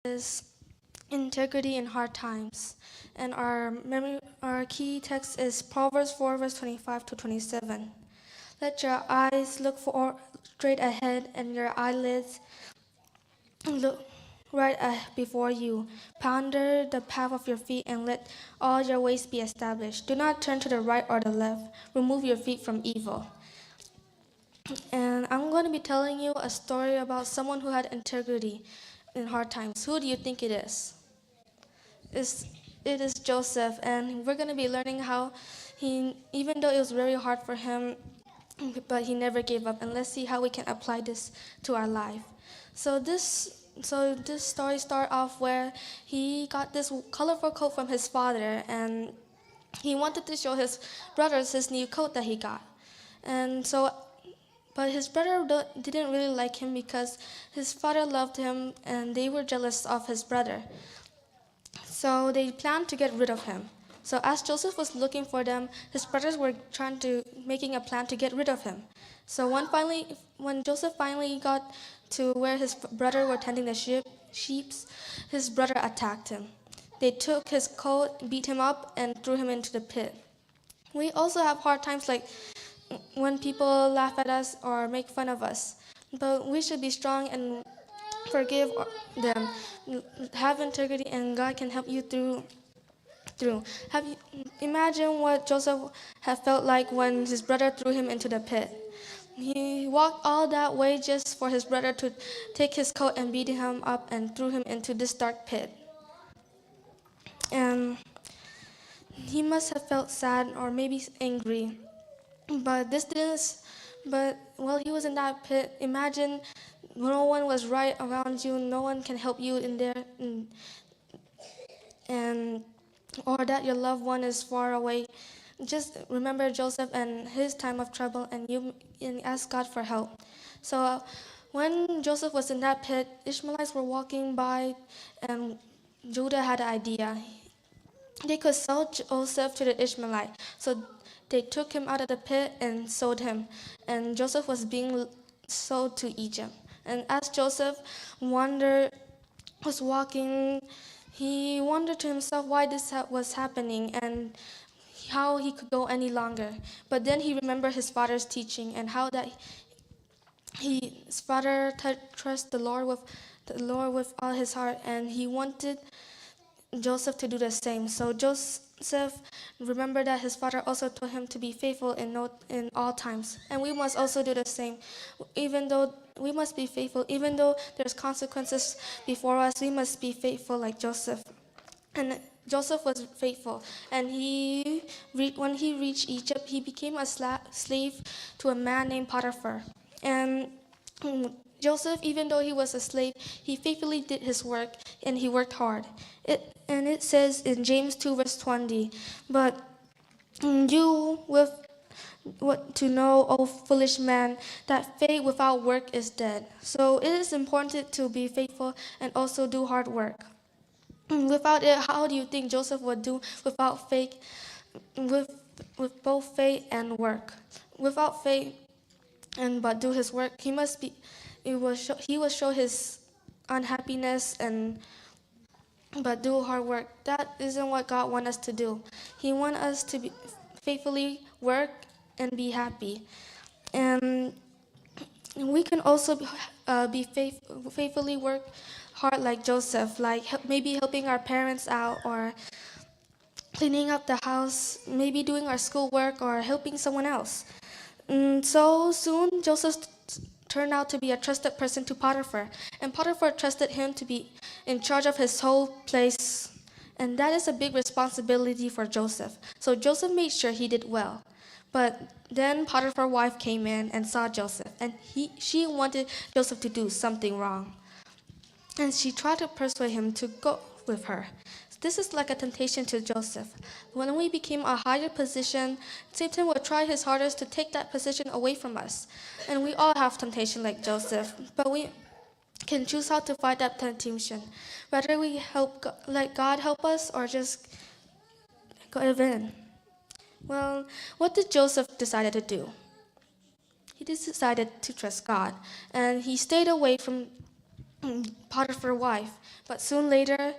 is integrity in hard times. And our key text is Proverbs 4, verse 25 to 27. Let your eyes look straight ahead and your eyelids look right before you. Ponder the path of your feet and let all your ways be established. Do not turn to the right or the left. Remove your feet from evil. And I'm going to be telling you a story about someone who had integrity in hard times. Who do you think it is? It is Joseph, and we're going to be learning how even though it was very hard for him, but he never gave up. And let's see how we can apply this to our life. So this story starts off where he got this colorful coat from his father, and he wanted to show his brothers his new coat that he got. And so, but his brother didn't really like him because his father loved him, and they were jealous of his brother. So they planned to get rid of him. So as Joseph was looking for them, his brothers were making a plan to get rid of him. So when Joseph finally got to where his brother were tending the sheep, his brother attacked him. They took his coat, beat him up, and threw him into the pit. We also have hard times like when people laugh at us or make fun of us. But we should be strong and forgive them. Have integrity, and God can help you through. Imagine what Joseph had felt like when his brother threw him into the pit. He walked all that way just for his brother to take his coat and beat him up and threw him into this dark pit. And he must have felt sad or maybe angry. But while he was in that pit, imagine no one was right around you, no one can help you in there, or that your loved one is far away. Just remember Joseph and his time of trouble, and ask God for help. So when Joseph was in that pit, Ishmaelites were walking by, and Judah had an idea. They could sell Joseph to the Ishmaelite. So they took him out of the pit and sold him. And Joseph was being sold to Egypt. And as Joseph was walking, he wondered to himself why this was happening and how he could go any longer. But then he remembered his father's teaching and how that his father trusted the Lord with all his heart, and he wanted Joseph to do the same. So Joseph remembered that his father also told him to be faithful in all times, and we must also do the same. Even though we must be faithful, even though there's consequences before us, we must be faithful like Joseph. And Joseph was faithful, and when he reached Egypt, he became a slave to a man named Potiphar. And Joseph, even though he was a slave, he faithfully did his work, and he worked hard. It says in James 2, verse 20, but you with what to know, O foolish man, that faith without work is dead. So it is important to be faithful and also do hard work. Without it, how do you think Joseph would do without faith, with both faith and work? Without faith but do his work, he will show his unhappiness but do hard work. That isn't what God wants us to do. He wants us to faithfully work and be happy. And we can also faithfully work hard like Joseph, like maybe helping our parents out or cleaning up the house, maybe doing our schoolwork or helping someone else. So soon, Joseph turned out to be a trusted person to Potiphar, and Potiphar trusted him to be in charge of his whole place, and that is a big responsibility for Joseph. So Joseph made sure he did well. But then Potiphar's wife came in and saw Joseph, and she wanted Joseph to do something wrong. And she tried to persuade him to go with her. This is like a temptation to Joseph. When we became a higher position, Satan will try his hardest to take that position away from us. And we all have temptation like Joseph, but we can choose how to fight that temptation. Whether we let God help us or just give in. Well, what did Joseph decide to do? He decided to trust God, and he stayed away from Potiphar's wife. But soon later,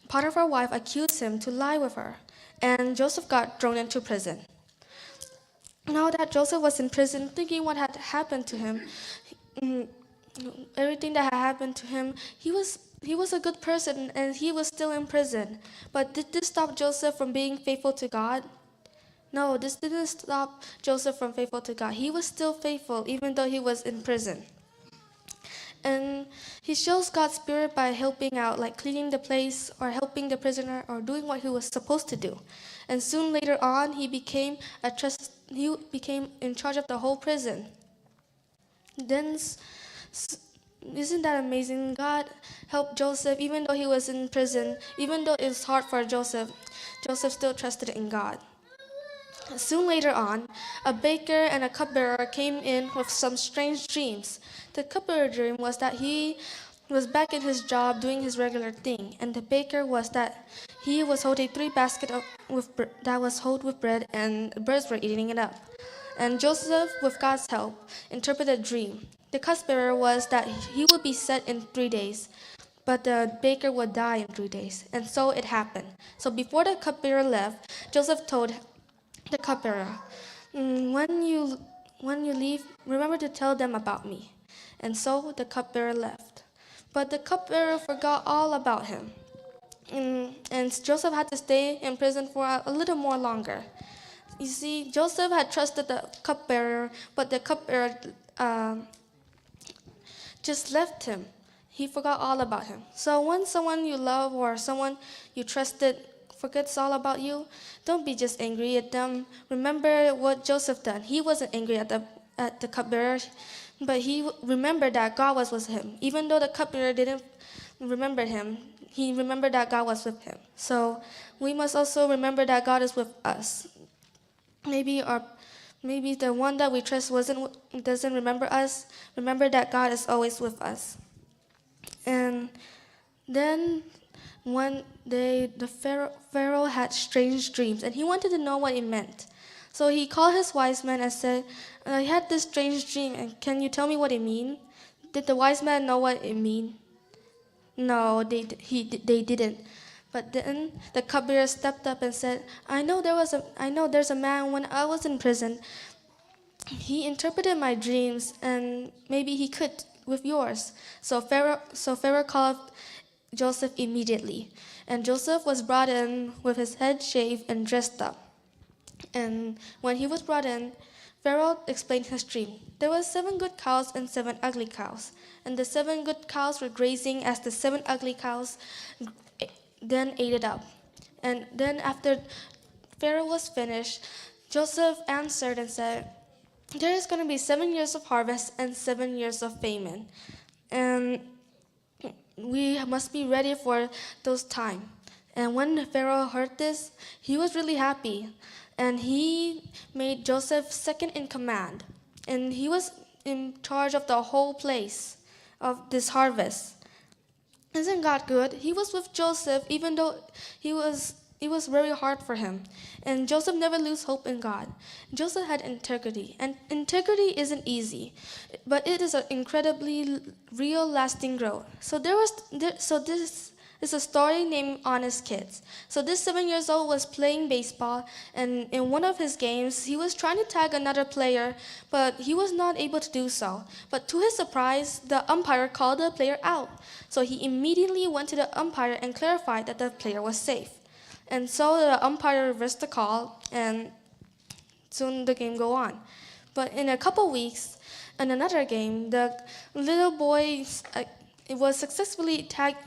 Potiphar's wife accused him to lie with her, and Joseph got thrown into prison. Now that Joseph was in prison, thinking what had happened to him, mm, everything that had happened to him, he was a good person and he was still in prison. But did this stop Joseph from being faithful to God? No, this didn't stop Joseph from faithful to God. He was still faithful even though he was in prison. And he shows God's spirit by helping out, like cleaning the place or helping the prisoner or doing what he was supposed to do. And soon later on, he became in charge of the whole prison. Then, isn't that amazing? God helped Joseph even though he was in prison, even though it was hard for Joseph. Joseph still trusted in God. Soon later on, a baker and a cupbearer came in with some strange dreams. The cupbearer's dream was that he was back in his job doing his regular thing, and the baker was that he was holding 3 baskets that was filled with bread, and birds were eating it up. And Joseph, with God's help, interpreted the dream. The cupbearer was that he would be set in 3 days, but the baker would die in 3 days, and so it happened. So before the cupbearer left, Joseph told the cupbearer, when you leave, remember to tell them about me. And so the cupbearer left. But the cupbearer forgot all about him. And Joseph had to stay in prison for a little more longer. You see, Joseph had trusted the cupbearer, but the cupbearer just left him. He forgot all about him. So when someone you love or someone you trusted forgets all about you, don't be just angry at them. Remember what Joseph done. He wasn't angry at the cupbearer, but he remembered that God was with him. Even though the cupbearer didn't remember him, he remembered that God was with him. So we must also remember that God is with us. Maybe the one that we trust doesn't remember us. Remember that God is always with us. And then one day, the Pharaoh had strange dreams, and he wanted to know what it meant. So he called his wise men and said, I had this strange dream, and can you tell me what it means? Did the wise man know what it mean? No, they didn't. But then the cupbearer stepped up and said, I know there's a man when I was in prison. He interpreted my dreams, and maybe he could with yours. So Pharaoh called Joseph immediately, and Joseph was brought in with his head shaved and dressed up. And when he was brought in, Pharaoh explained his dream. There were 7 good cows and 7 ugly cows, and the 7 good cows were grazing as the 7 ugly cows then ate it up. And then after Pharaoh was finished, Joseph answered and said, there is going to be 7 years of harvest and 7 years of famine, and we must be ready for those times. And when Pharaoh heard this, he was really happy. And he made Joseph second in command. And he was in charge of the whole place of this harvest. Isn't God good? He was with Joseph even though it was very hard for him. And Joseph never lose hope in God. Joseph had integrity. And integrity isn't easy, but it is an incredibly real, lasting growth. So this is a story named Honest Kids. So this 7 years old was playing baseball, and in one of his games, he was trying to tag another player, but he was not able to do so. But to his surprise, the umpire called the player out. So he immediately went to the umpire and clarified that the player was safe. And so the umpire reversed the call, and soon the game go on. But in a couple weeks, in another game, the little boy was successfully tagged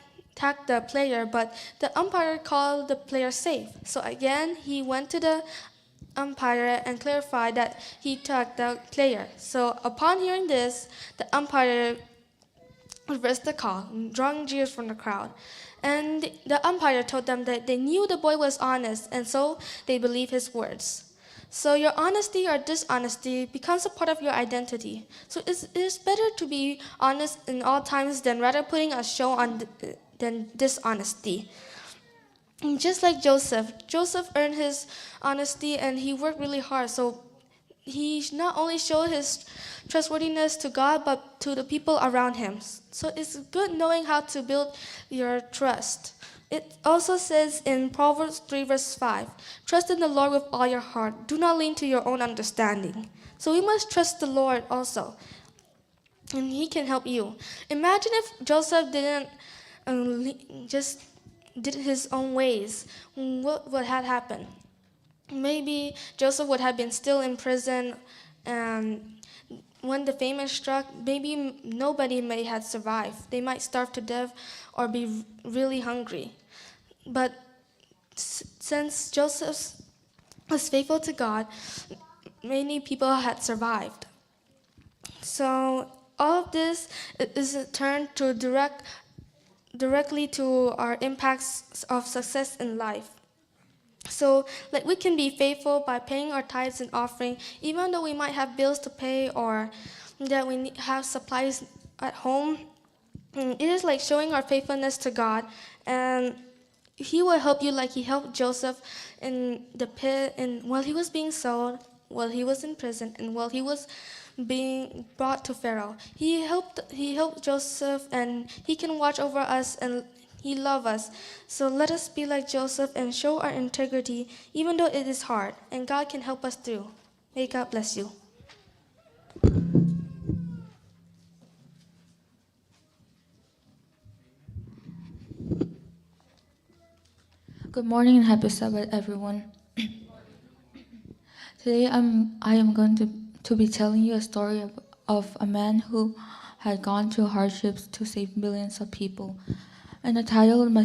the player, but the umpire called the player safe. So again, he went to the umpire and clarified that he tagged the player. So upon hearing this, the umpire reversed the call, drawing jeers from the crowd. And the umpire told them that they knew the boy was honest, and so they believed his words. So your honesty or dishonesty becomes a part of your identity. So it is better to be honest in all times than rather putting a show on than dishonesty. And just like Joseph earned his honesty and he worked really hard. So he not only showed his trustworthiness to God, but to the people around him. So it's good knowing how to build your trust. It also says in Proverbs 3, verse 5, trust in the Lord with all your heart. Do not lean to your own understanding. So we must trust the Lord also, and he can help you. Imagine if Joseph didn't just did his own ways. What would have happened? Maybe Joseph would have been still in prison, and when the famine struck, maybe nobody may have survived. They might starve to death or be really hungry. But since Joseph was faithful to God, many people had survived. So all of this is turned to directly to our impacts of success in life. So, like, we can be faithful by paying our tithes and offering, even though we might have bills to pay or that we have supplies at home. It is like showing our faithfulness to God, and He will help you like He helped Joseph in the pit, and while he was being sold, while he was in prison, and while he was being brought to Pharaoh. He helped Joseph, and He can watch over us, and He loves us. So let us be like Joseph and show our integrity, even though it is hard, and God can help us through. May God bless you. Good morning and happy Sabbath, everyone. Today I am going to be telling you a story of a man who had gone through hardships to save millions of people. And I titled my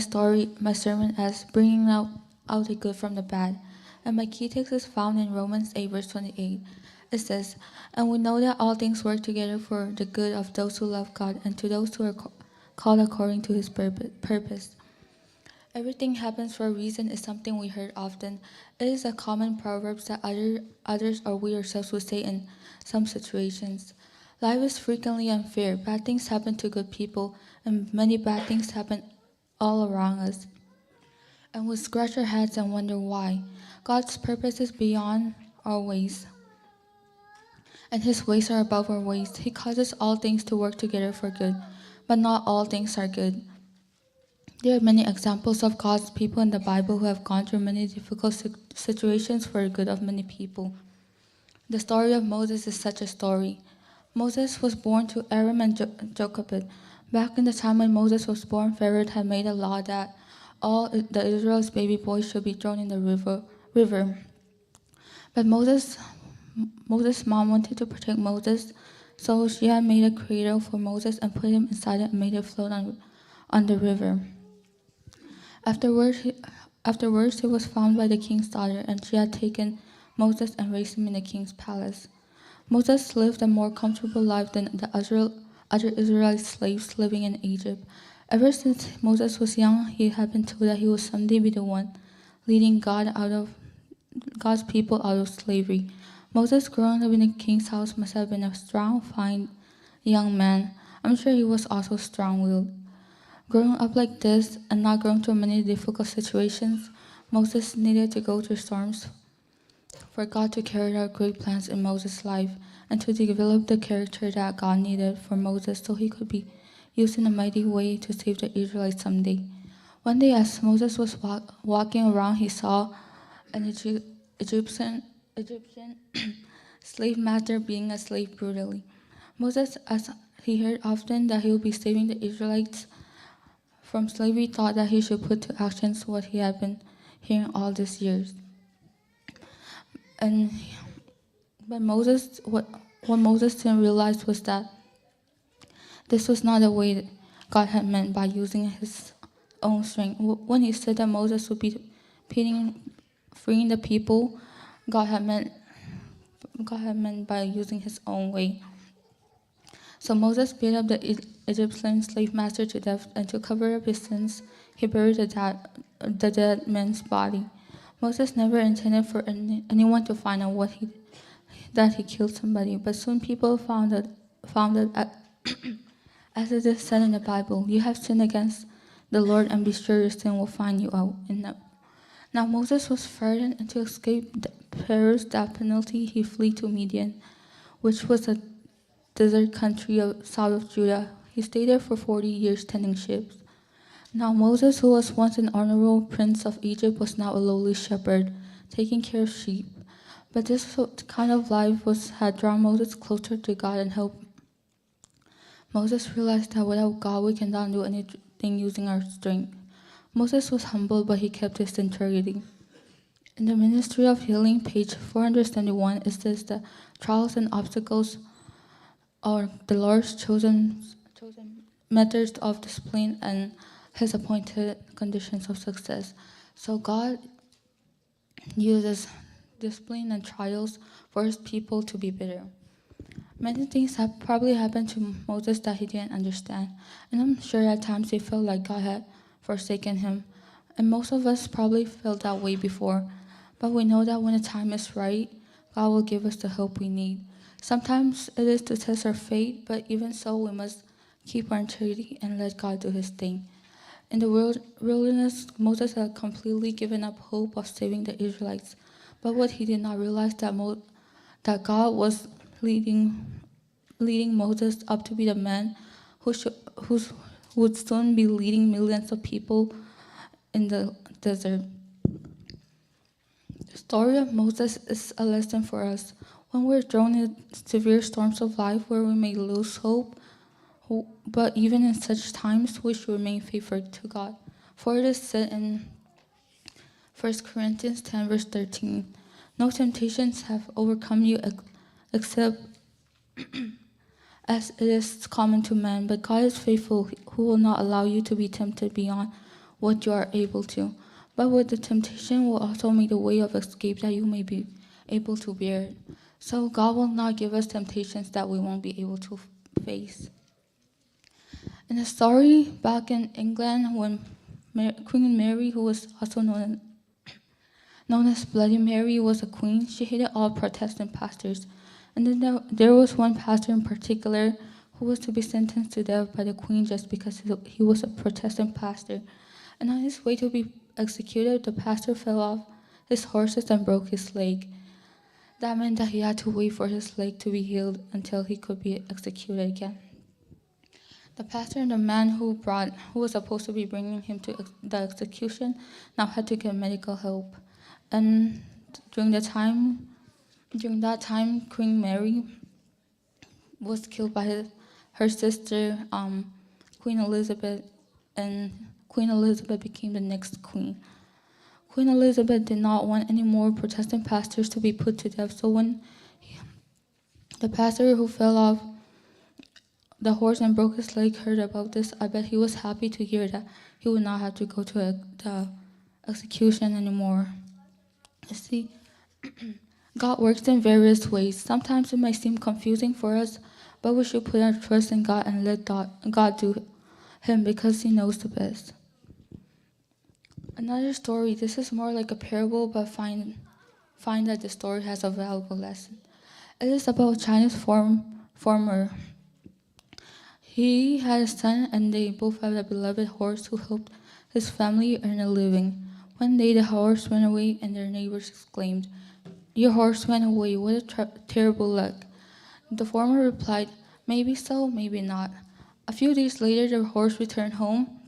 sermon as Bringing out the Good from the Bad. And my key text is found in Romans 8, verse 28. It says, "And we know that all things work together for the good of those who love God and to those who are called according to His purpose." Everything happens for a reason is something we heard often. It is a common proverb that others or we ourselves would say in some situations. Life is frequently unfair. Bad things happen to good people, and many bad things happen all around us. And we scratch our heads and wonder why. God's purpose is beyond our ways, and His ways are above our ways. He causes all things to work together for good, but not all things are good. There are many examples of God's people in the Bible who have gone through many difficult situations for the good of many people. The story of Moses is such a story. Moses was born to Aram and Jochebed. Back in the time when Moses was born, Pharaoh had made a law that all the Israel's baby boys should be thrown in the river. But Moses' mom wanted to protect Moses, so she had made a cradle for Moses and put him inside it and made it float on the river. Afterwards, he was found by the king's daughter, and she had taken Moses and raised him in the king's palace. Moses lived a more comfortable life than the other Israelite slaves living in Egypt. Ever since Moses was young, he had been told that he would someday be the one leading God's people out of slavery. Moses, growing up in the king's house, must have been a strong, fine young man. I'm sure he was also strong-willed. Growing up like this and not going through many difficult situations, Moses needed to go through storms for God to carry out great plans in Moses' life and to develop the character that God needed for Moses so he could be used in a mighty way to save the Israelites someday. One day, as Moses was walking around, he saw an Egyptian slave master being a slave brutally. Moses, as he heard often that he would be saving the Israelites from slavery, thought that he should put to action what he had been hearing all these years. But what Moses didn't realize was that this was not the way that God had meant by using his own strength. When he said that Moses would be freeing the people, God had meant by using his own way. So Moses beat up the Egyptian slave master to death, and to cover up his sins, he buried the dead man's body. Moses never intended for anyone to find out that he killed somebody, but soon people found it. As it is said in the Bible, you have sinned against the Lord, and be sure your sin will find you out. Now Moses was frightened, and to escape Paris that penalty, he fled to Midian, which was a desert country south of Judah. He stayed there for 40 years tending sheep. Now Moses, who was once an honorable prince of Egypt, was now a lowly shepherd, taking care of sheep. But this kind of life had drawn Moses closer to God and helped Moses realized that without God we cannot do anything using our strength. Moses was humble, but he kept his integrity. In the Ministry of Healing, page 471, it says that trials and obstacles are the Lord's chosen methods of discipline and his appointed conditions of success. So God uses discipline and trials for his people to be better. Many things have probably happened to Moses that he didn't understand, and I'm sure at times he felt like God had forsaken him. And most of us probably felt that way before, but we know that when the time is right, God will give us the help we need. Sometimes it is to test our faith, but even so, we must keep our integrity and let God do his thing. In the wilderness, Moses had completely given up hope of saving the Israelites, but what he did not realize that God was leading Moses up to be the man who would soon be leading millions of people in the desert. The story of Moses is a lesson for us. When we're thrown in severe storms of life where we may lose hope, but even in such times we should remain faithful to God. For it is said in 1 Corinthians 10 verse 13, "No temptations have overcome you except as it is common to man, but God is faithful, who will not allow you to be tempted beyond what you are able to. But with the temptation will also make a way of escape that you may be able to bear it." So God will not give us temptations that we won't be able to face. In a story back in England, when Queen Mary, who was also known as Bloody Mary, was a queen, she hated all Protestant pastors. And then there was one pastor in particular who was to be sentenced to death by the queen just because he was a Protestant pastor. And on his way to be executed, the pastor fell off his horses and broke his leg. That meant that he had to wait for his leg to be healed until he could be executed again. The pastor and the man who was supposed to be bringing him to the execution now had to get medical help. And during that time, Queen Mary was killed by her sister, Queen Elizabeth, and Queen Elizabeth became the next queen. Queen Elizabeth did not want any more Protestant pastors to be put to death, so when the pastor who fell off the horse and broke his leg heard about this, I bet he was happy to hear that he would not have to go to the execution anymore. You see, God works in various ways. Sometimes it might seem confusing for us, but we should put our trust in God and let God do him because he knows the best. Another story, this is more like a parable, but find that the story has a valuable lesson. It is about a Chinese farmer. He had a son, and they both had a beloved horse who helped his family earn a living. One day the horse ran away, and their neighbors exclaimed, "Your horse went away, what a terrible luck." The farmer replied, "Maybe so, maybe not." A few days later the horse returned home,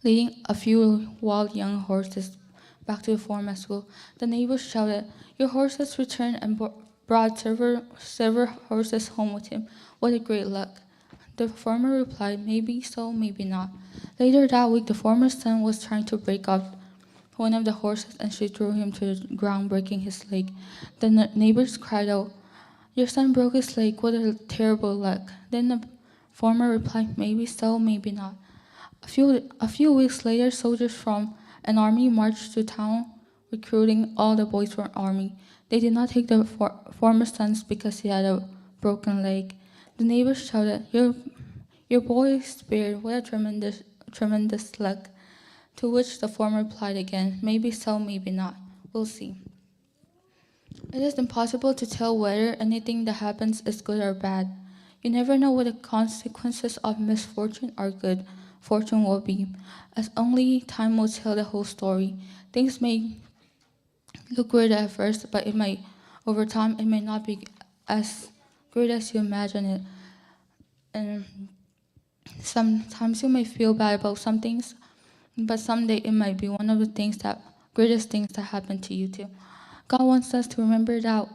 leading a few wild young horses back to the farm as well. The neighbors shouted, "Your horse has returned and brought several horses home with him. What a great luck." The farmer replied, "Maybe so, maybe not." Later that week, the farmer's son was trying to break off one of the horses, and she threw him to the ground, breaking his leg. The neighbors cried out, "Your son broke his leg, what a terrible luck." Then the farmer replied, "Maybe so, maybe not." A few weeks later, soldiers from an army marched to town, recruiting all the boys for army. They did not take the farmer's son because he had a broken leg. The neighbors shouted, Your boy is spared, what a tremendous luck." To which the farmer replied again, "Maybe so, maybe not. We'll see." It is impossible to tell whether anything that happens is good or bad. You never know what the consequences of misfortune or good fortune will be, as only time will tell the whole story. Things may look great at first, but over time, it may not be as great as you imagine it. And sometimes you may feel bad about some things, but someday it might be one of the greatest things that happen to you too. God wants us to remember that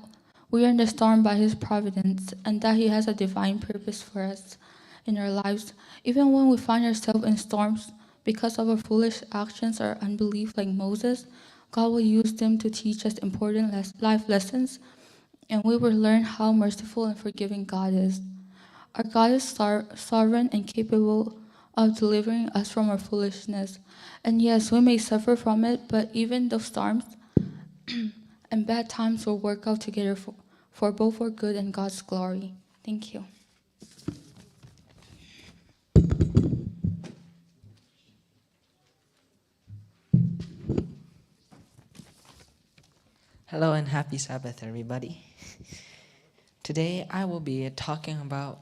we are in the storm by His providence and that He has a divine purpose for us in our lives. Even when we find ourselves in storms because of our foolish actions or unbelief, like Moses, God will use them to teach us important life lessons, and we will learn how merciful and forgiving God is. Our God is sovereign and capable of delivering us from our foolishness. And yes, we may suffer from it, but even the storms and bad times will work out together for both our good and God's glory. Thank you. Hello and happy Sabbath, everybody. Today I will be talking about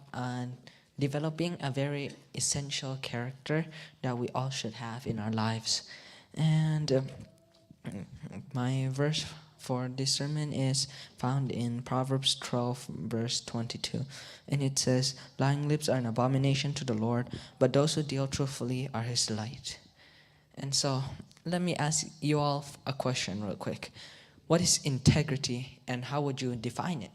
developing a very essential character that we all should have in our lives. And my verse for this sermon is found in Proverbs 12, verse 22. And it says, "Lying lips are an abomination to the Lord, but those who deal truthfully are His delight." And so, let me ask you all a question real quick. What is integrity and how would you define it?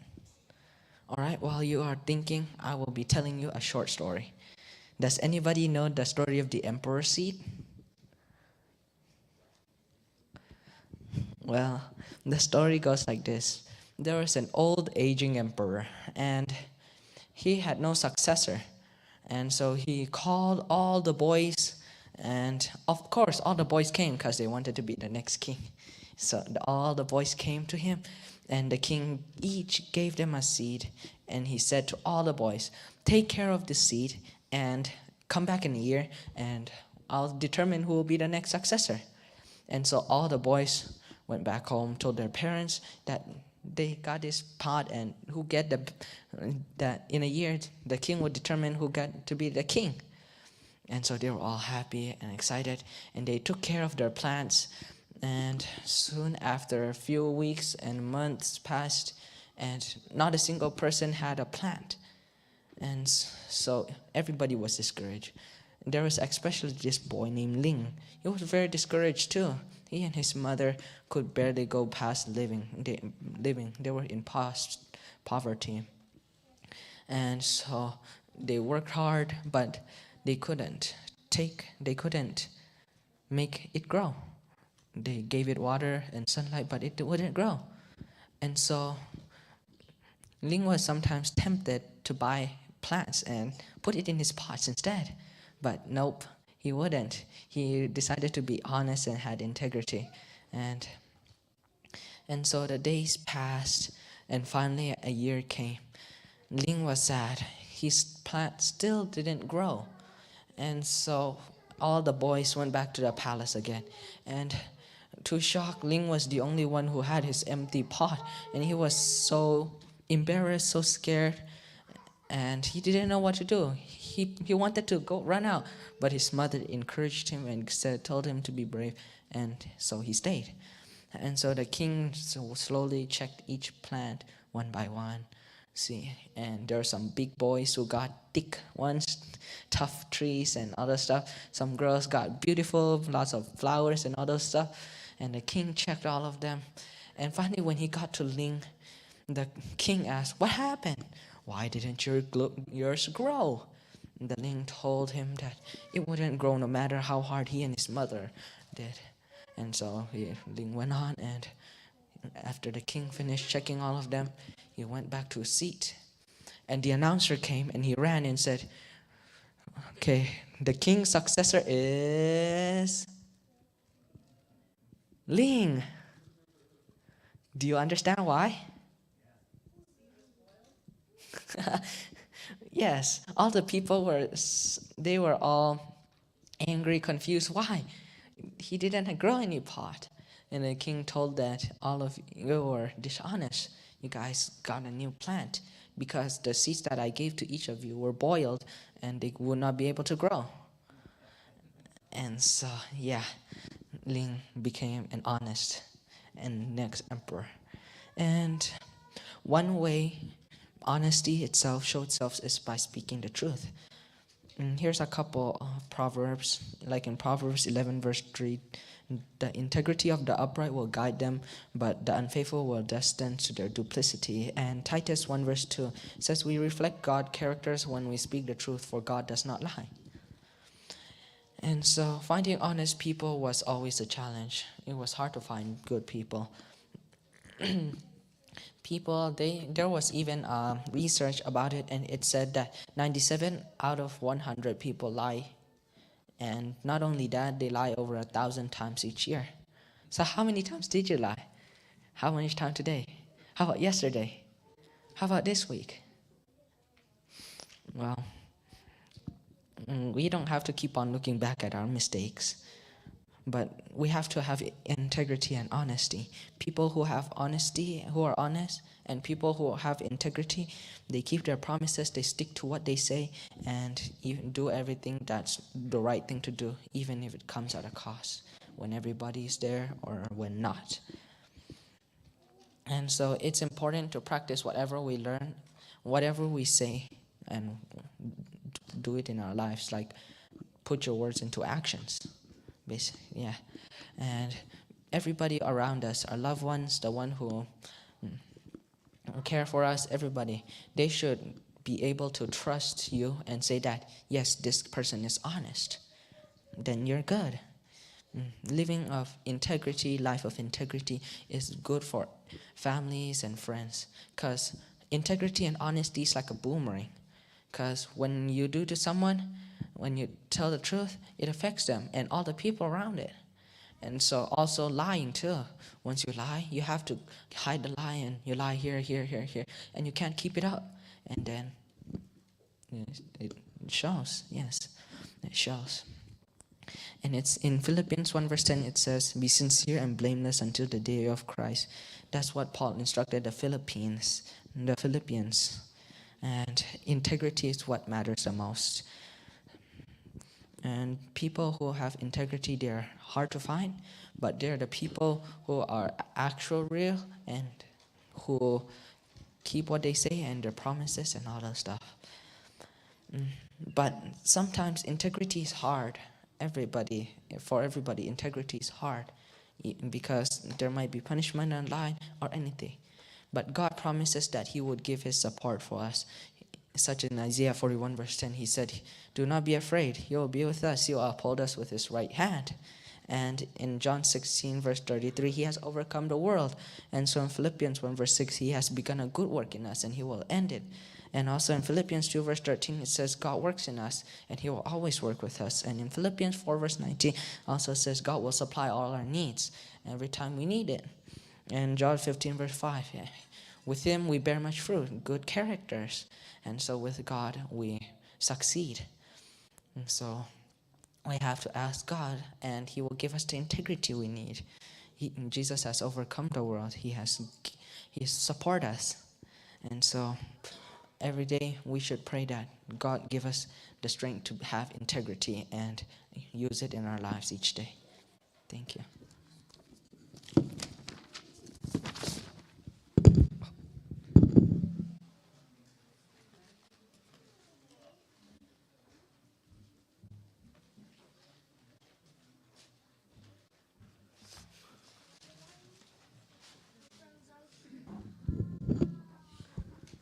All right, while you are thinking, I will be telling you a short story. Does anybody know the story of the emperor's seat? Well, the story goes like this. There was an old aging emperor and he had no successor. And so he called all the boys, and of course all the boys came because they wanted to be the next king. So all the boys came to him, and the king each gave them a seed, and he said to all the boys, "Take care of this seed and come back in a year and I'll determine who will be the next successor." And so all the boys went back home, told their parents that they got this pot, and who get that in a year the king would determine who got to be the king. And so they were all happy and excited, and they took care of their plants. And soon after, a few weeks and months passed, and not a single person had a plant. And so everybody was discouraged. There was especially this boy named Ling. He was very discouraged too. He and his mother could barely go past living. They were in poverty. And so they worked hard, but they couldn't make it grow. They gave it water and sunlight, but it wouldn't grow. And so Ling was sometimes tempted to buy plants and put it in his pots instead. But nope, he wouldn't. He decided to be honest and had integrity. And so the days passed, and finally a year came. Ling was sad. His plant still didn't grow. And so all the boys went back to the palace again. And to shock, Ling was the only one who had his empty pot. And he was so embarrassed, so scared, and he didn't know what to do. He wanted to go run out, but his mother encouraged him and told him to be brave, and so he stayed. And so the king slowly checked each plant one by one. See, and there are some big boys who got thick ones, tough trees and other stuff. Some girls got beautiful, lots of flowers and other stuff. And the king checked all of them. And finally, when he got to Ling, the king asked, "What happened? Why didn't yours grow?" And the Ling told him that it wouldn't grow no matter how hard he and his mother did. And so Ling went on, and after the king finished checking all of them, he went back to his seat. And the announcer came, and he ran and said, "Okay, the king's successor is Ling." Do you understand why? Yes, all the people were all angry, confused. Why? He didn't grow any pot. And the king told that all of you were dishonest. You guys got a new plant because the seeds that I gave to each of you were boiled and they would not be able to grow. And so, yeah, Ling became an honest and next emperor. And one way honesty itself shows itself is by speaking the truth. And here's a couple of proverbs, like in Proverbs 11 verse 3, the integrity of the upright will guide them, but the unfaithful will destined to their duplicity. And Titus 1 verse 2 says, we reflect God's characters when we speak the truth, for God does not lie. And so finding honest people was always a challenge. It was hard to find good people. There was even research about it, and it said that 97 out of 100 people lie. And not only that, they lie over 1,000 times each year. So how many times did you lie? How much time today? How about yesterday? How about this week? Well, we don't have to keep on looking back at our mistakes, but we have to have integrity and honesty. People who have honesty, who are honest, and people who have integrity, they keep their promises, they stick to what they say, and even do everything that's the right thing to do, even if it comes at a cost, when everybody is there or when not. And so it's important to practice whatever we learn, whatever we say, and do it in our lives, like put your words into actions. Basically, yeah. And everybody around us, our loved ones, the one who care for us, everybody, they should be able to trust you and say that, yes, this person is honest. Then you're good. Living of integrity, life of integrity is good for families and friends, because integrity and honesty is like a boomerang. Because when you do to someone, when you tell the truth, it affects them and all the people around it. And so also lying too. Once you lie, you have to hide the lie, and you lie here, here, here, here, and you can't keep it up. And then it shows, yes, it shows. And it's in Philippians 1 verse 10, it says, be sincere and blameless until the day of Christ. That's what Paul instructed the Philippians. And integrity is what matters the most. And people who have integrity, they're hard to find, but they're the people who are actual real and who keep what they say and their promises and all that stuff. But sometimes integrity is hard. For everybody, integrity is hard because there might be punishment online or anything. But God promises that He would give His support for us. Such in Isaiah 41 verse 10, He said, do not be afraid. He will be with us. He will uphold us with His right hand. And in John 16 verse 33, He has overcome the world. And so in Philippians 1 verse 6, He has begun a good work in us and He will end it. And also in Philippians 2 verse 13, it says God works in us and He will always work with us. And in Philippians 4 verse 19 also says God will supply all our needs every time we need it. And John 15 verse 5, with Him we bear much fruit, good characters. And so with God we succeed. And so we have to ask God, and He will give us the integrity we need. Jesus has overcome the world. He support us. And so every day we should pray that God give us the strength to have integrity and use it in our lives each day. Thank you.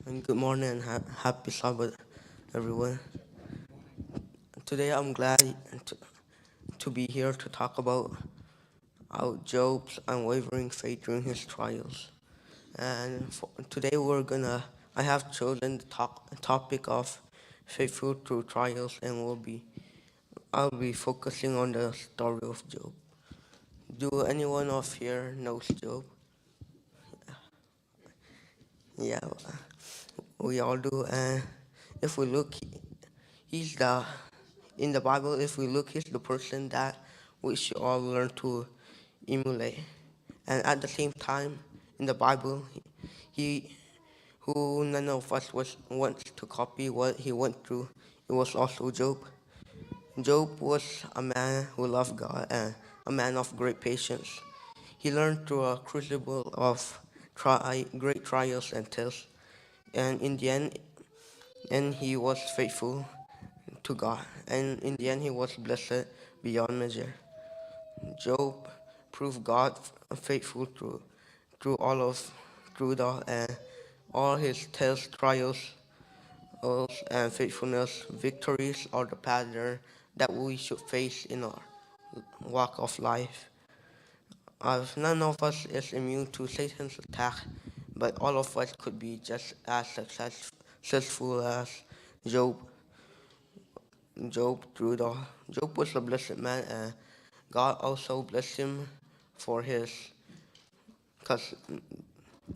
And good morning and happy Sabbath, everyone. Today I'm glad to be here to talk about Job's unwavering faith during his trials. And today I have chosen the topic of faithful through trials, and I'll be focusing on the story of Job. Do anyone of here knows Job? Yeah, we all do. And if we look, in the Bible, if we look, he's the person that we should all learn to emulate. And at the same time, in the Bible, who none of us wants to copy what he went through, it was also Job. Job was a man who loved God and a man of great patience. He learned through a crucible of great trials and tests, and in the end, and he was faithful to God, and in the end, he was blessed beyond measure. Job proved God faithful through the all his tests, trials, and faithfulness. Victories are the pattern that we should face in our walk of life. None of us is immune to Satan's attack, but all of us could be just as successful as Job. Job was a blessed man, and God also blessed him for his, because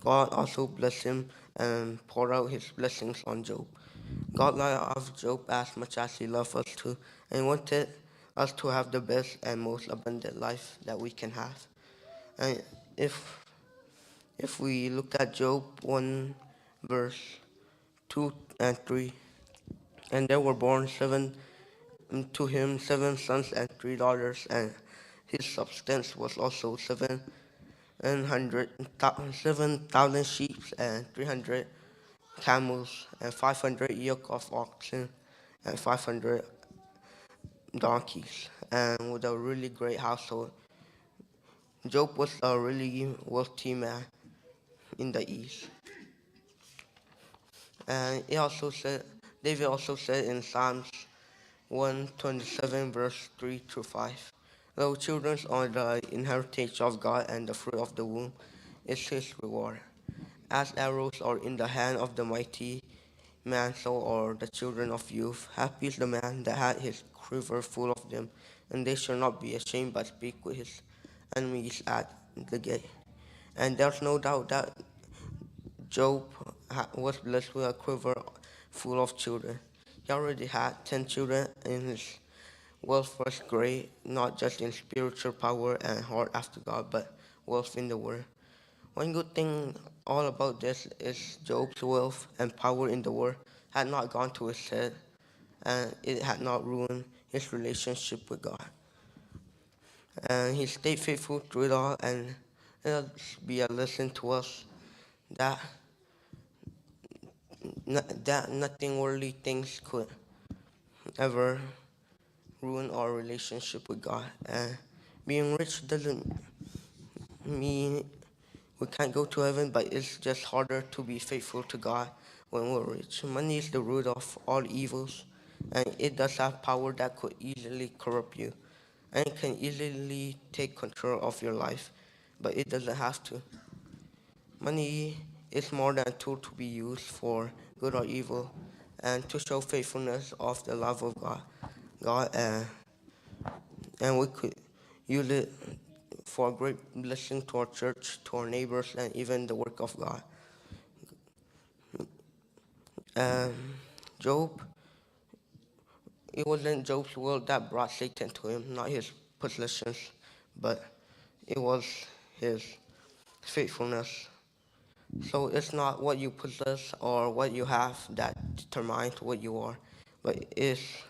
God also blessed him and poured out his blessings on Job. God loved Job as much as he loved us too, and wanted us to have the best and most abundant life that we can have. And if we look at Job 1 verse 2 and 3, and there were born to him 7 sons and 3 daughters, and his substance was also 7,000 sheep and 300 camels and 500 yoke of oxen and 500 donkeys, and with a really great household. Job was a really wealthy man in the east. And David also said in Psalms 127 verse 3 to 5, though children are the inheritance of God, and the fruit of the womb is his reward. As arrows are in the hand of the mighty man, so are the children of youth. Happy is the man that had his quiver full of them, and they shall not be ashamed but speak with his enemies at the gate. And there's no doubt that Job was blessed with a quiver full of children. He already had 10 children, and his wealth was great, not just in spiritual power and heart after God, but wealth in the world. One good thing all about this is Job's wealth and power in the world had not gone to his head, and it had not ruined his relationship with God. And he stayed faithful through it all, and it'll be a lesson to us that that nothing worldly things could ever ruin our relationship with God. And being rich doesn't mean we can't go to heaven, but it's just harder to be faithful to God when we're rich. Money is the root of all evils, and it does have power that could easily corrupt you, and it can easily take control of your life, but it doesn't have to. Money is more than a tool to be used for good or evil, and to show faithfulness of the love of God, and we could use it for a great blessing to our church, to our neighbors, and even the work of God. Um, Job, it wasn't Job's will that brought Satan to him, not his possessions, but it was his faithfulness. So it's not what you possess or what you have that determines what you are, but it's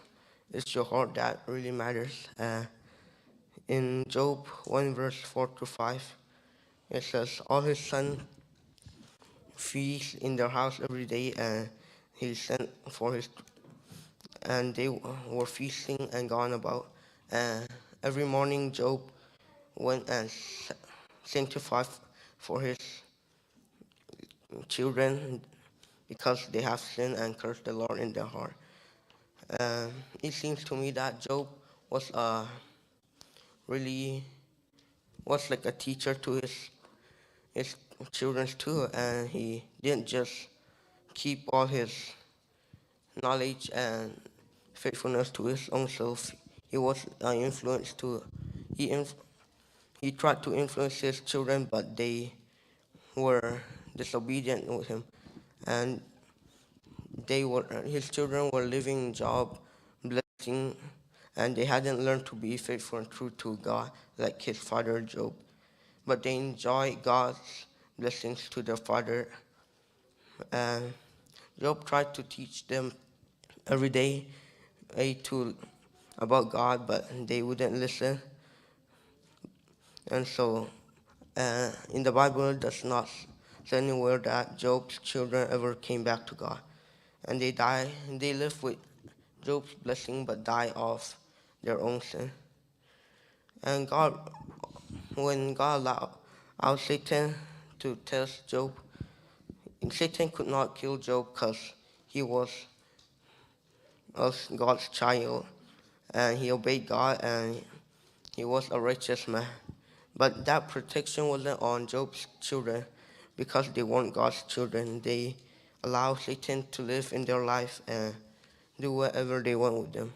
your heart that really matters. In Job 1 verse 4 to 5, it says, all his sons feast in their house every day, and he sent for his, and they were feasting and gone about. And every morning Job went and sanctified for his children, because they have sinned and cursed the Lord in their heart. It seems to me that Job was really was like a teacher to his children too, and he didn't just keep all his knowledge and faithfulness to his own self. He was an influence to he tried to influence his children, but they were disobedient with him, and his children were living job blessing, and they hadn't learned to be faithful and true to God like his father Job. But they enjoyed God's blessings to their father. And Job tried to teach them every day about God, but they wouldn't listen. And so In the Bible, it does not say anywhere that Job's children ever came back to God. And they live with Job's blessing but die of their own sin. And when God allowed Satan to test Job, Satan could not kill Job because he was God's child and he obeyed God and he was a righteous man. But that protection wasn't on Job's children because they weren't God's children. They allowed Satan to live in their life and do whatever they want with them.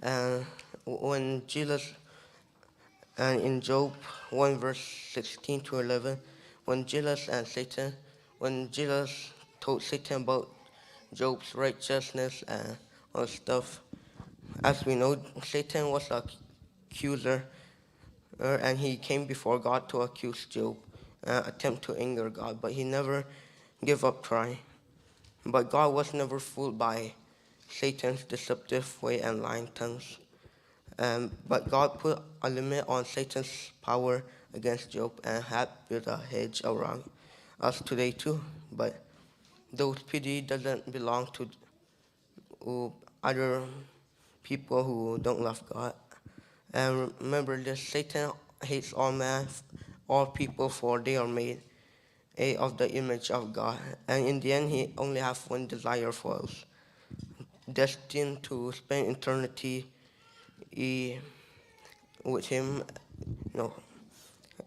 And when Jesus, and in Job 1 verse 16 to 11, when Jesus told Satan about Job's righteousness and all stuff, as we know, Satan was an accuser, and he came before God to accuse Job, attempt to anger God, but he never gave up trying. But God was never fooled by Satan's deceptive way and lying tongues. But God put a limit on Satan's power against Job and had built a hedge around us today too. But those pity doesn't belong to other people who don't love God. And remember this, Satan hates all man, all people, for they are made of the image of God. And in the end, he only has one desire for us, destined to spend eternity with him. No,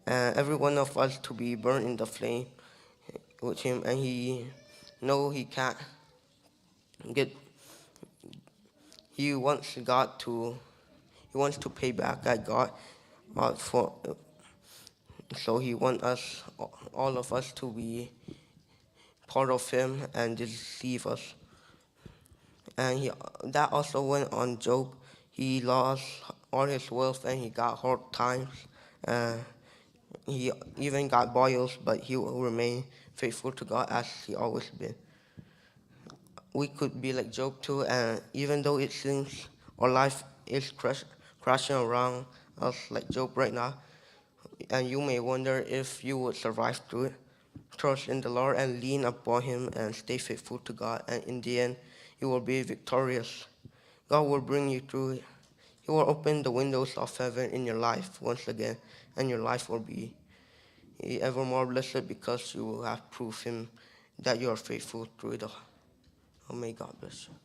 every one of us to be burned in the flame with him, and he can't get. He wants he wants to pay back at God, for. So he wants us, all of us, to be part of him and deceive us. And that also went on Job. He lost all his wealth and he got hard times. He even got boils, but he will remain faithful to God as he always been. We could be like Job too, and even though it seems our life is crashing around us like Job right now, and you may wonder if you would survive through it, trust in the Lord and lean upon him and stay faithful to God, and in the end, you will be victorious. God will bring you through it. He will open the windows of heaven in your life once again, and your life will be ever more blessed because you will have proved him that you are faithful through it all. Oh, may God bless you.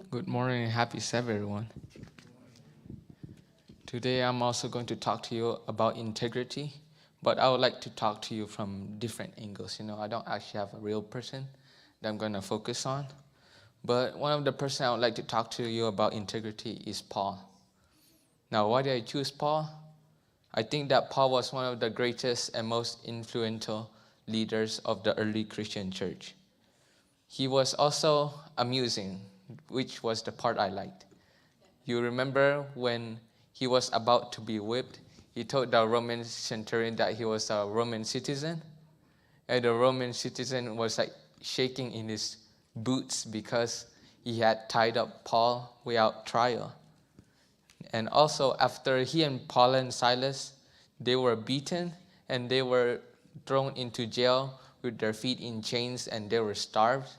Good morning and happy Sabbath, everyone. Today I'm also going to talk to you about integrity, but I would like to talk to you from different angles. I don't actually have a real person that I'm going to focus on, but one of the person I would like to talk to you about integrity is Paul. Now, why did I choose Paul? I think that Paul was one of the greatest and most influential leaders of the early Christian church. He was also amusing, which was the part I liked. You remember when he was about to be whipped, he told the Roman centurion that he was a Roman citizen, and the Roman citizen was like shaking in his boots because he had tied up Paul without trial. And also after he and Paul and Silas, they were beaten and they were thrown into jail with their feet in chains and they were starved.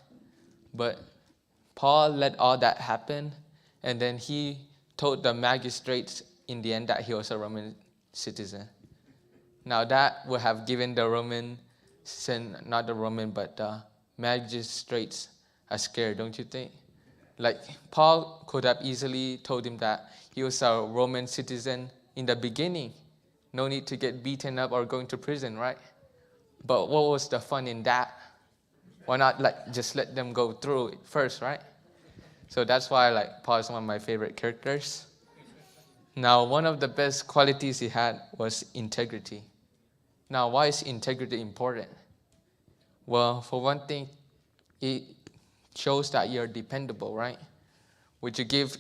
But Paul let all that happen, and then he told the magistrates in the end that he was a Roman citizen. Now that would have given the Roman, not the Roman, but the magistrates a scare, don't you think? Like Paul could have easily told him that he was a Roman citizen in the beginning. No need to get beaten up or going to prison, right? But what was the fun in that? Why not just let them go through it first, right? So that's why Paul is one of my favorite characters. Now, one of the best qualities he had was integrity. Now, why is integrity important? Well, for one thing, it shows that you're dependable, right? Would you give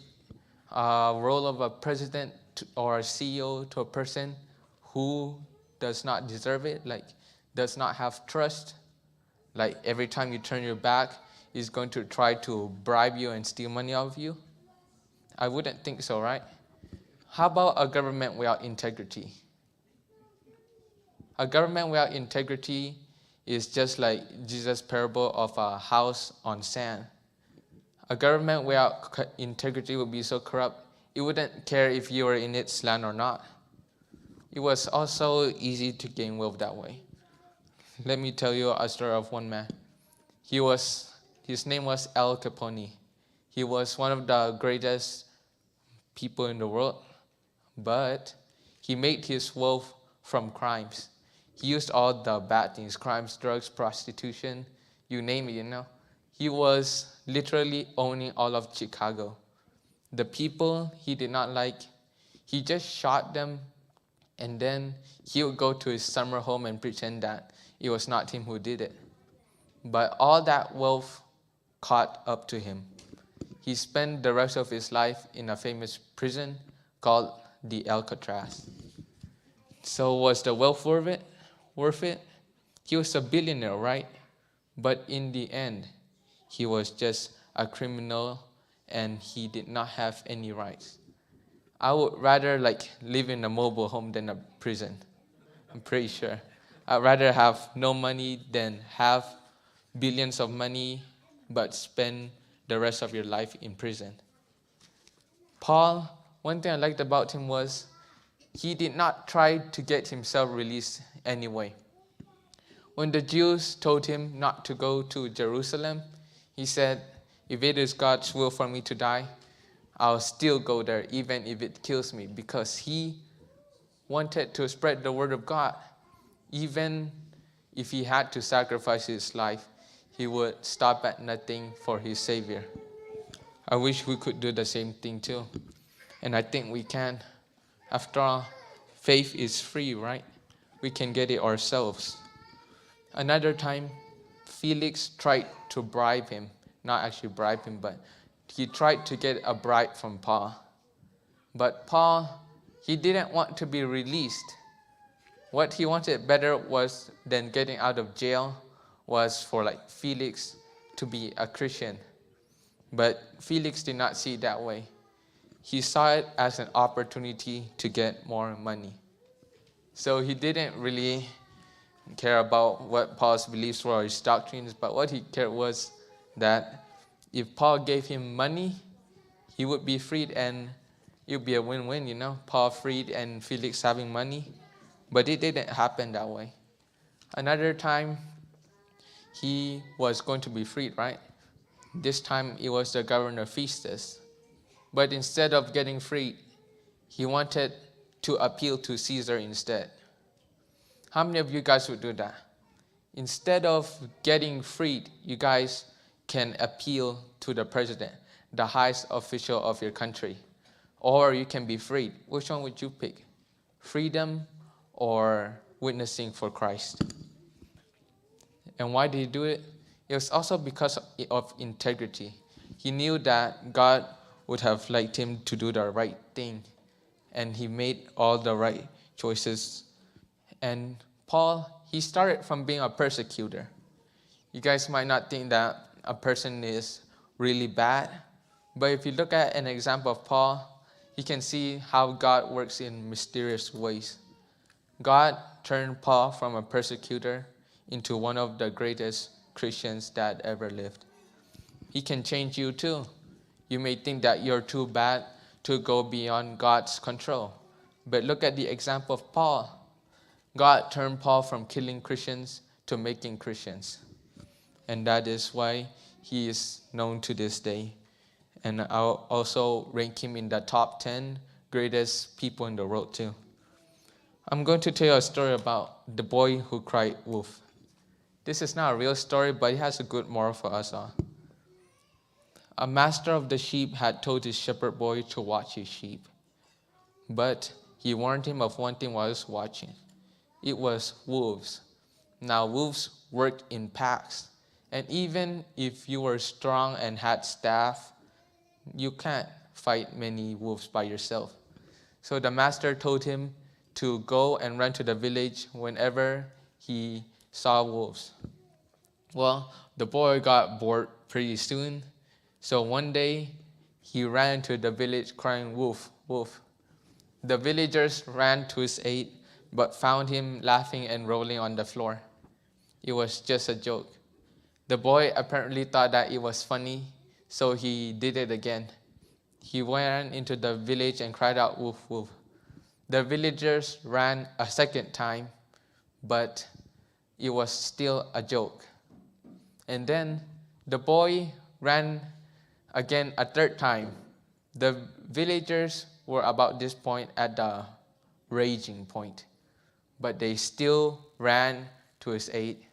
role of a president or a CEO to a person who does not deserve it, like does not have trust, like every time you turn your back, is going to try to bribe you and steal money out of you? I wouldn't think so, right? How about a government without integrity? A government without integrity is just like Jesus' parable of a house on sand. A government without integrity would be so corrupt, it wouldn't care if you were in its land or not. It was also easy to gain wealth that way. Let me tell you a story of one man. His name was Al Capone. He was one of the greatest people in the world, but he made his wealth from crimes. He used all the bad things, crimes, drugs, prostitution, you name it, He was literally owning all of Chicago. The people he did not like, he just shot them, and then he would go to his summer home and pretend that it was not him who did it. But all that wealth caught up to him. He spent the rest of his life in a famous prison called the Alcatraz. So was the wealth worth it? He was a billionaire, right? But in the end, he was just a criminal and he did not have any rights. I would rather live in a mobile home than a prison. I'm pretty sure. I'd rather have no money than have billions of money but spend the rest of your life in prison. Paul, one thing I liked about him was he did not try to get himself released anyway. When the Jews told him not to go to Jerusalem, he said, if it is God's will for me to die, I'll still go there even if it kills me, because he wanted to spread the word of God. Even if he had to sacrifice his life, he would stop at nothing for his Savior. I wish we could do the same thing too. And I think we can. After all, faith is free, right? We can get it ourselves. Another time, Felix tried to bribe him. Not actually bribe him, but he tried to get a bribe from Paul. But Paul, he didn't want to be released. What he wanted better was than getting out of jail was for Felix to be a Christian. But Felix did not see it that way. He saw it as an opportunity to get more money. So he didn't really care about what Paul's beliefs were or his doctrines, but what he cared was that if Paul gave him money, he would be freed and it would be a win-win, Paul freed and Felix having money. But it didn't happen that way. Another time, he was going to be freed, right? This time, it was the governor Festus. But instead of getting freed, he wanted to appeal to Caesar instead. How many of you guys would do that? Instead of getting freed, you guys can appeal to the president, the highest official of your country. Or you can be freed. Which one would you pick? Freedom or witnessing for Christ? And why did he do it? It was also because of integrity. He knew that God would have liked him to do the right thing, and he made all the right choices. And Paul, he started from being a persecutor. You guys might not think that a person is really bad, but if you look at an example of Paul, you can see how God works in mysterious ways. God turned Paul from a persecutor into one of the greatest Christians that ever lived. He can change you too. You may think that you're too bad to go beyond God's control. But look at the example of Paul. God turned Paul from killing Christians to making Christians. And that is why he is known to this day. And I'll also rank him in the top 10 greatest people in the world too. I'm going to tell you a story about the boy who cried wolf. This is not a real story, but it has a good moral for us all. A master of the sheep had told his shepherd boy to watch his sheep. But he warned him of one thing while he was watching. It was wolves. Now, wolves worked in packs. And even if you were strong and had staff, you can't fight many wolves by yourself. So the master told him to go and run to the village whenever he saw wolves. Well, the boy got bored pretty soon, so one day he ran to the village crying, "Wolf, wolf." The villagers ran to his aid, but found him laughing and rolling on the floor. It was just a joke. The boy apparently thought that it was funny, so he did it again. He ran into the village and cried out, "Wolf, wolf." The villagers ran a second time, but it was still a joke. And then the boy ran again a third time. The villagers were about this point at the raging point, but they still ran to his aid,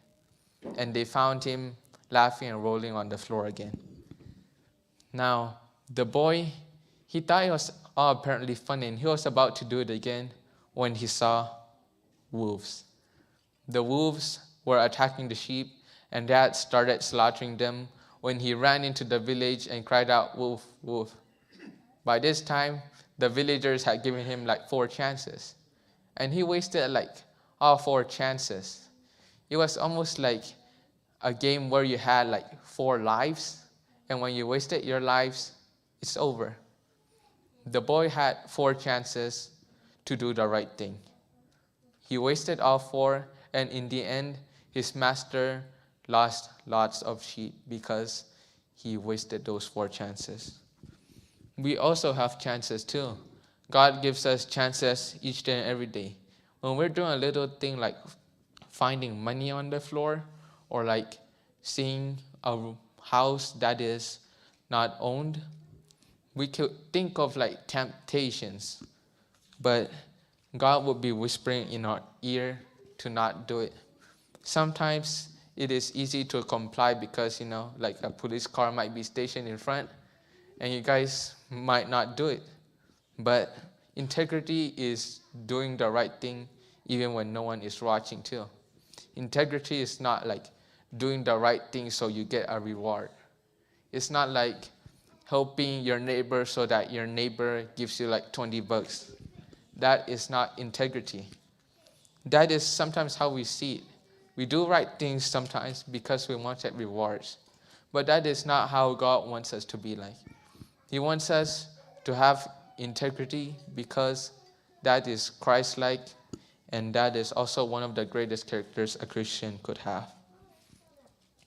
and they found him laughing and rolling on the floor again. Now, the boy, he thought it was all apparently funny, and he was about to do it again when he saw wolves. The wolves were attacking the sheep, and Dad started slaughtering them when he ran into the village and cried out, "Wolf, wolf." By this time, the villagers had given him like 4 chances, and he wasted like all 4 chances. It was almost like a game where you had like 4 lives, and when you wasted your lives, it's over. The boy had 4 chances to do the right thing. He wasted all 4, and in the end, his master lost lots of sheep because he wasted those 4 chances. We also have chances too. God gives us chances each day and every day. When we're doing a little thing like finding money on the floor, or like seeing a house that is not owned, we could think of like temptations, but God would be whispering in our ear to not do it. Sometimes it is easy to comply because, like a police car might be stationed in front and you guys might not do it. But integrity is doing the right thing even when no one is watching too. Integrity is not like doing the right thing so you get a reward. It's not like helping your neighbor so that your neighbor gives you like $20. That is not integrity. That is sometimes how we see it. We do right things sometimes because we want that rewards. But that is not how God wants us to be like. He wants us to have integrity because that is Christ-like, and that is also one of the greatest characters a Christian could have.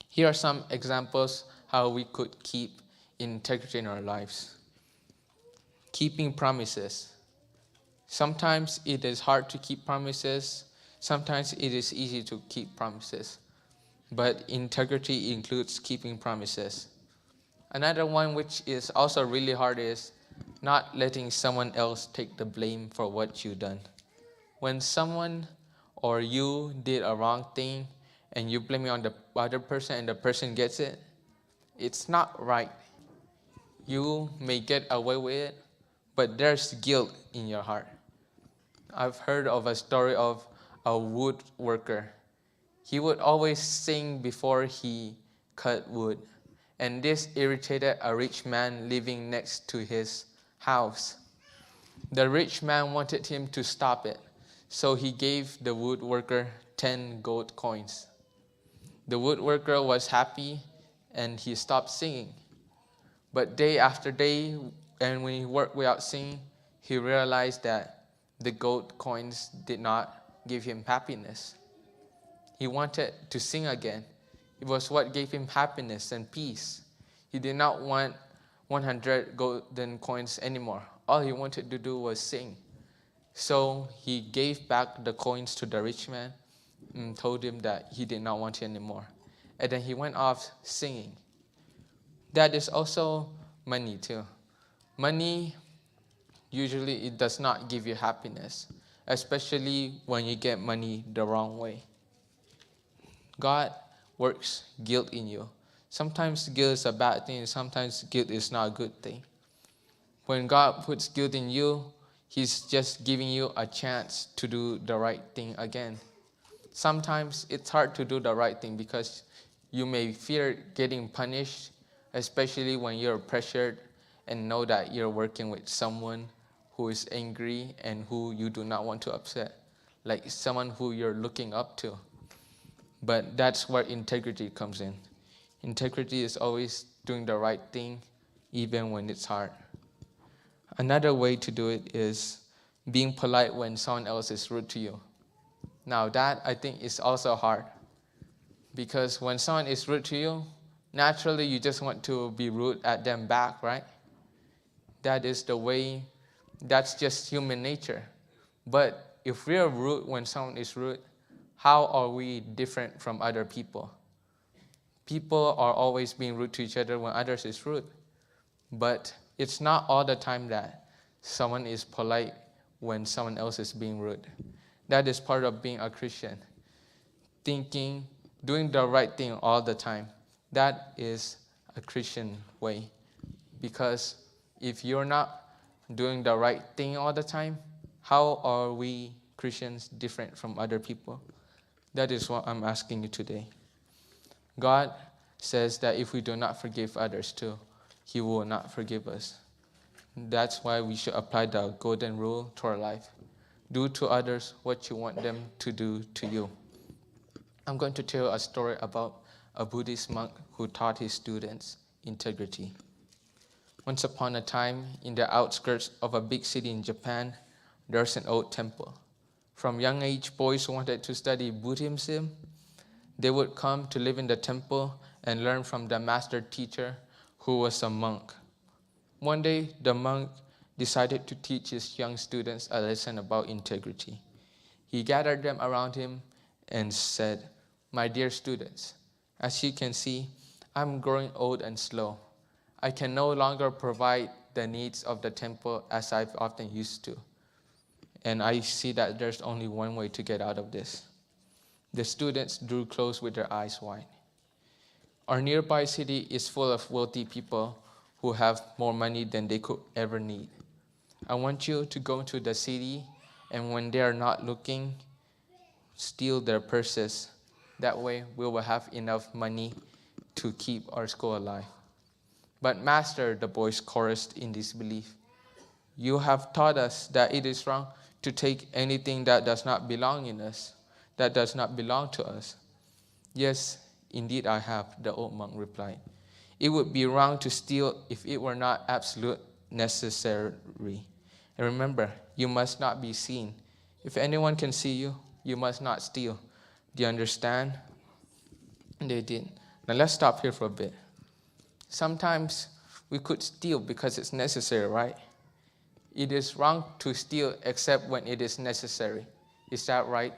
Here are some examples how we could keep integrity in our lives. Keeping promises. Sometimes it is hard to keep promises. Sometimes it is easy to keep promises. But integrity includes keeping promises. Another one which is also really hard is not letting someone else take the blame for what you've done. When someone or you did a wrong thing and you blame it on the other person and the person gets it, it's not right. You may get away with it, but there's guilt in your heart. I've heard of a story of a woodworker. He would always sing before he cut wood, and this irritated a rich man living next to his house. The rich man wanted him to stop it, so he gave the woodworker 10 gold coins. The woodworker was happy and he stopped singing. But day after day, and when he worked without singing, he realized that the gold coins did not give him happiness. He wanted to sing again. It was what gave him happiness and peace. He did not want 100 golden coins anymore. All he wanted to do was sing. So he gave back the coins to the rich man and told him that he did not want it anymore. And then he went off singing. That is also money too. Money, usually it does not give you happiness, especially when you get money the wrong way. God works guilt in you. Sometimes guilt is a bad thing, sometimes guilt is not a good thing. When God puts guilt in you, He's just giving you a chance to do the right thing again. Sometimes it's hard to do the right thing because you may fear getting punished, especially when you're pressured and know that you're working with someone who is angry and who you do not want to upset, like someone who you're looking up to. But that's where integrity comes in. Integrity is always doing the right thing, even when it's hard. Another way to do it is being polite when someone else is rude to you. Now, that I think is also hard, because when someone is rude to you, naturally you just want to be rude at them back, right? That is the way, that's just human nature. But if we are rude when someone is rude, how are we different from other people? People are always being rude to each other when others is rude. But it's not all the time that someone is polite when someone else is being rude. That is part of being a Christian. Doing the right thing all the time. That is a Christian way. Because if you're not doing the right thing all the time, how are we Christians different from other people? That is what I'm asking you today. God says that if we do not forgive others too, He will not forgive us. That's why we should apply the golden rule to our life. Do to others what you want them to do to you. I'm going to tell a story about a Buddhist monk who taught his students integrity. Once upon a time, in the outskirts of a big city in Japan, there's an old temple. From young age, boys who wanted to study Buddhism, they would come to live in the temple and learn from the master teacher, who was a monk. One day, the monk decided to teach his young students a lesson about integrity. He gathered them around him and said, "My dear students, as you can see, I'm growing old and slow. I can no longer provide the needs of the temple as I've often used to. And I see that there's only one way to get out of this." The students drew close with their eyes wide. Our nearby city is full of wealthy people who have more money than they could ever need. I want you to go to the city, and when they are not looking, steal their purses. That way we will have enough money to keep our school alive. "But master," the boys chorused in disbelief, "you have taught us that it is wrong to take anything that does not belong in us, that does not belong to us." "Yes, indeed I have," the old monk replied. "It would be wrong to steal if it were not absolute necessary. And remember, you must not be seen. If anyone can see you, you must not steal. Do you understand?" And they did. Now let's stop here for a bit. Sometimes we could steal because it's necessary, right? It is wrong to steal except when it is necessary. Is that right?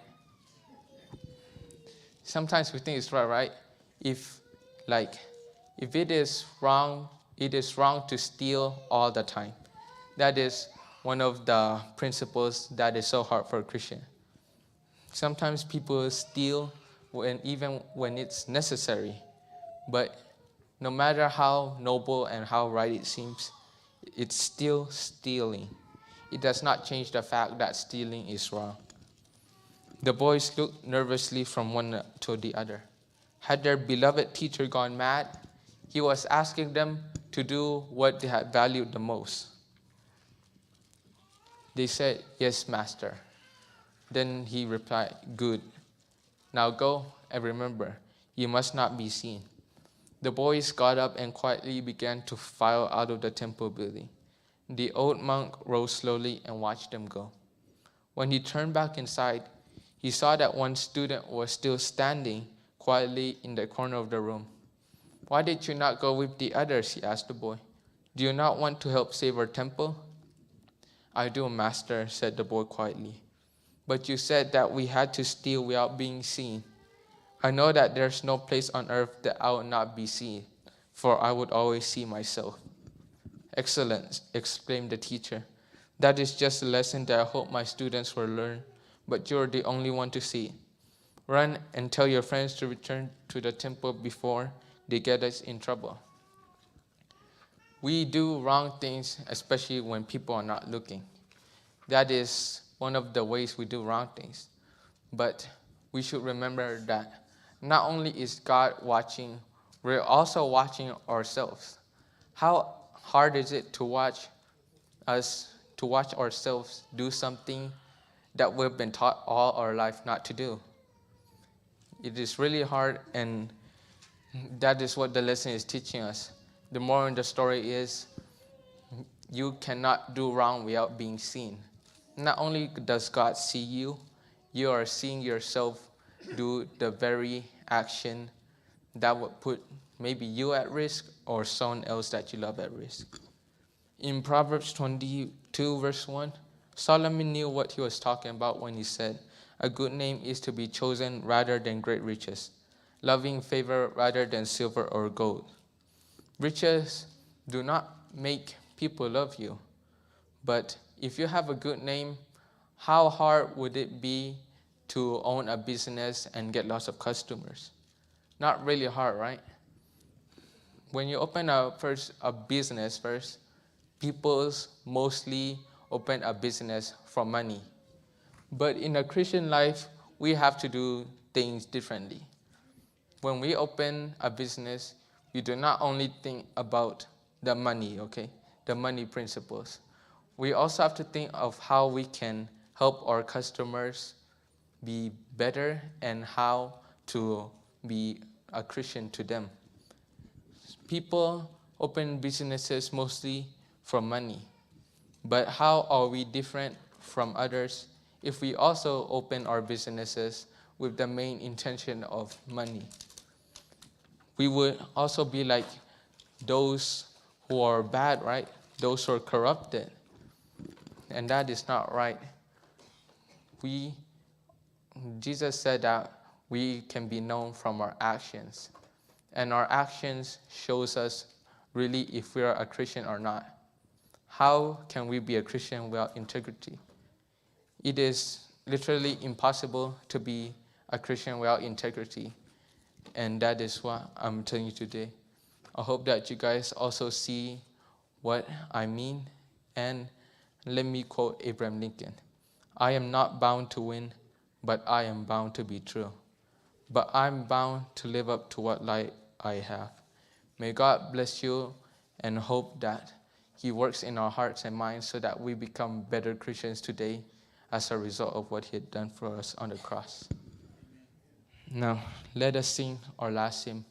Sometimes we think it's right? If it is wrong to steal all the time. That is one of the principles that is so hard for a Christian. Sometimes people steal even when it's necessary, but no matter how noble and how right it seems, it's still stealing. It does not change the fact that stealing is wrong. The boys looked nervously from one to the other. Had their beloved teacher gone mad? He was asking them to do what they had valued the most. They said, "Yes, master." Then he replied, "Good. Now go and remember, you must not be seen." The boys got up and quietly began to file out of the temple building. The old monk rose slowly and watched them go. When he turned back inside, he saw that one student was still standing quietly in the corner of the room. "Why did you not go with the others?" he asked the boy. "Do you not want to help save our temple?" "I do, master," said the boy quietly. "But you said that we had to steal without being seen." "I know that there's no place on earth that I would not be seen, for I would always see myself." "Excellent," exclaimed the teacher. "That is just a lesson that I hope my students will learn, but you're the only one to see it. Run and tell your friends to return to the temple before they get us in trouble." We do wrong things, especially when people are not looking. That is one of the ways we do wrong things. But we should remember that not only is God watching, we're also watching ourselves. How hard is it to watch ourselves do something that we've been taught all our life not to do. It is really hard, and that is what the lesson is teaching us. The moral in the story is you cannot do wrong without being seen. Not only does God see you, you are seeing yourself do the very action that would put maybe you at risk or someone else that you love at risk. In Proverbs 22, verse 1, Solomon knew what he was talking about when he said, "A good name is to be chosen rather than great riches, loving favor rather than silver or gold." Riches do not make people love you, but if you have a good name, how hard would it be to own a business and get lots of customers? Not really hard, right? When you open a business first, people mostly open a business for money. But in a Christian life, we have to do things differently. When we open a business, we do not only think about the money, okay? The money principles. We also have to think of how we can help our customers be better and how to be a Christian to them. People open businesses mostly for money. But how are we different from others if we also open our businesses with the main intention of money? We would also be like those who are bad, right? Those who are corrupted. And that is not right. Jesus said that we can be known from our actions. And our actions shows us really if we are a Christian or not. How can we be a Christian without integrity? It is literally impossible to be a Christian without integrity. And that is what I'm telling you today. I hope that you guys also see what I mean. And let me quote Abraham Lincoln. "I am not bound to win, but I am bound to be true. But I'm bound to live up to what light I have." May God bless you, and hope that He works in our hearts and minds so that we become better Christians today as a result of what He had done for us on the cross. Now, let us sing our last hymn.